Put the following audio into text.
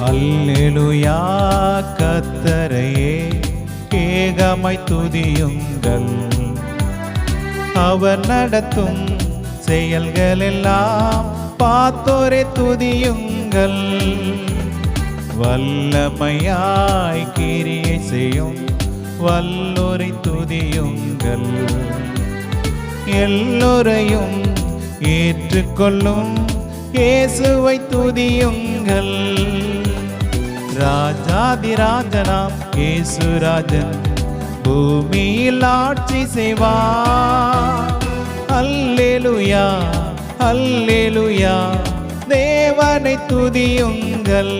அல்லேலூயா கர்த்தரையே ஏகமாய் துதியுங்கள். அவர் நடத்தும் செயல்களெல்லாம் பார்த்தோரே துதியுங்கள். வல்லமையாய் கிரியை செய்யும் வல்லோரை துதியுங்கள். எல்லோரையும் ஏற்றுக்கொள்ளும் இயேசுவை துதியுங்கள். ராஜாதிராஜனாம் இயேசுராஜன் பூமியில் ஆட்சி செய்வார். அல்லேலூயா அல்லேலூயா தேவனை துதியுங்கள்.